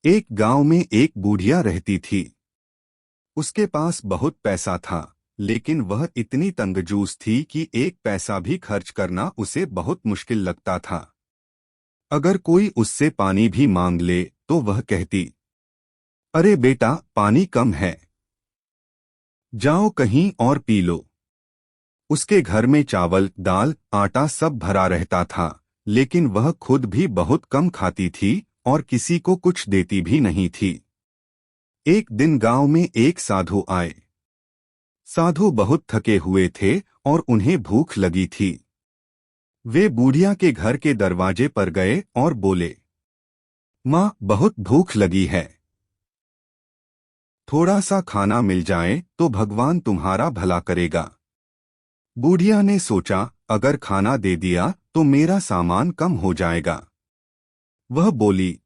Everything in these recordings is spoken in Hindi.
एक गांव में एक बूढ़िया रहती थी। उसके पास बहुत पैसा था, लेकिन वह इतनी तंगजूस थी कि एक पैसा भी खर्च करना उसे बहुत मुश्किल लगता था। अगर कोई उससे पानी भी मांग ले तो वह कहती, अरे बेटा, पानी कम है, जाओ कहीं और पी लो। उसके घर में चावल, दाल, आटा सब भरा रहता था, लेकिन वह खुद भी बहुत कम खाती थी और किसी को कुछ देती भी नहीं थी। एक दिन गांव में एक साधु आए। साधु बहुत थके हुए थे और उन्हें भूख लगी थी। वे बूढ़िया के घर के दरवाजे पर गए और बोले, माँ, बहुत भूख लगी है, थोड़ा सा खाना मिल जाए तो भगवान तुम्हारा भला करेगा। बूढ़िया ने सोचा, अगर खाना दे दिया तो मेरा सामान कम हो जाएगा। वह बोली,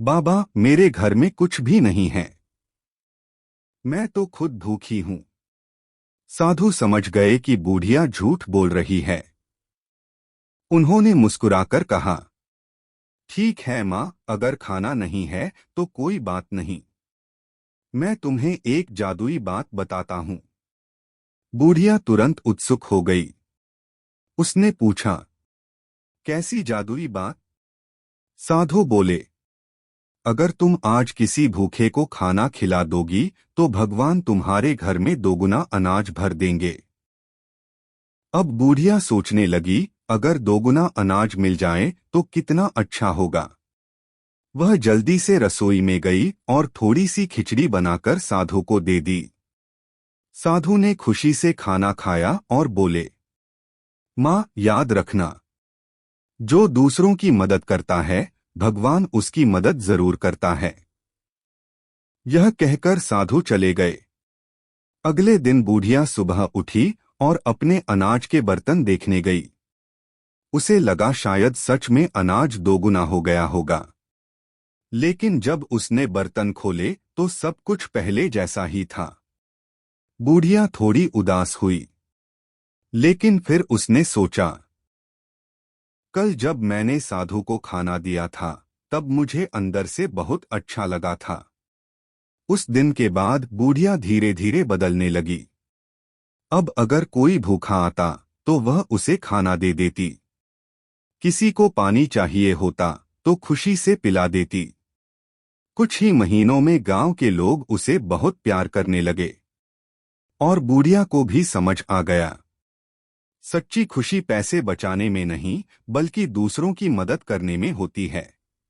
बाबा, मेरे घर में कुछ भी नहीं है, मैं तो खुद भूखी हूँ। साधु समझ गए कि बूढ़िया झूठ बोल रही है। उन्होंने मुस्कुराकर कहा, ठीक है माँ, अगर खाना नहीं है तो कोई बात नहीं, मैं तुम्हें एक जादुई बात बताता हूँ। बूढ़िया तुरंत उत्सुक हो गई। उसने पूछा, कैसी जादुई बात? साधु बोले, अगर तुम आज किसी भूखे को खाना खिला दोगी तो भगवान तुम्हारे घर में दोगुना अनाज भर देंगे। अब बूढ़िया सोचने लगी, अगर दोगुना अनाज मिल जाए तो कितना अच्छा होगा। वह जल्दी से रसोई में गई और थोड़ी सी खिचड़ी बनाकर साधु को दे दी। साधु ने खुशी से खाना खाया और बोले, माँ, याद रखना, जो दूसरों की मदद करता है भगवान उसकी मदद जरूर करता है। यह कहकर साधु चले गए। अगले दिन बूढ़िया सुबह उठी और अपने अनाज के बर्तन देखने गई। उसे लगा शायद सच में अनाज दोगुना हो गया होगा। लेकिन जब उसने बर्तन खोले तो सब कुछ पहले जैसा ही था। बूढ़िया थोड़ी उदास हुई, लेकिन फिर उसने सोचा, कल जब मैंने साधु को खाना दिया था तब मुझे अंदर से बहुत अच्छा लगा था। उस दिन के बाद बूढ़िया धीरे धीरे बदलने लगी। अब अगर कोई भूखा आता तो वह उसे खाना दे देती, किसी को पानी चाहिए होता तो खुशी से पिला देती। कुछ ही महीनों में गांव के लोग उसे बहुत प्यार करने लगे और बूढ़िया को भी समझ आ गया, सच्ची खुशी पैसे बचाने में नहीं बल्कि दूसरों की मदद करने में होती है।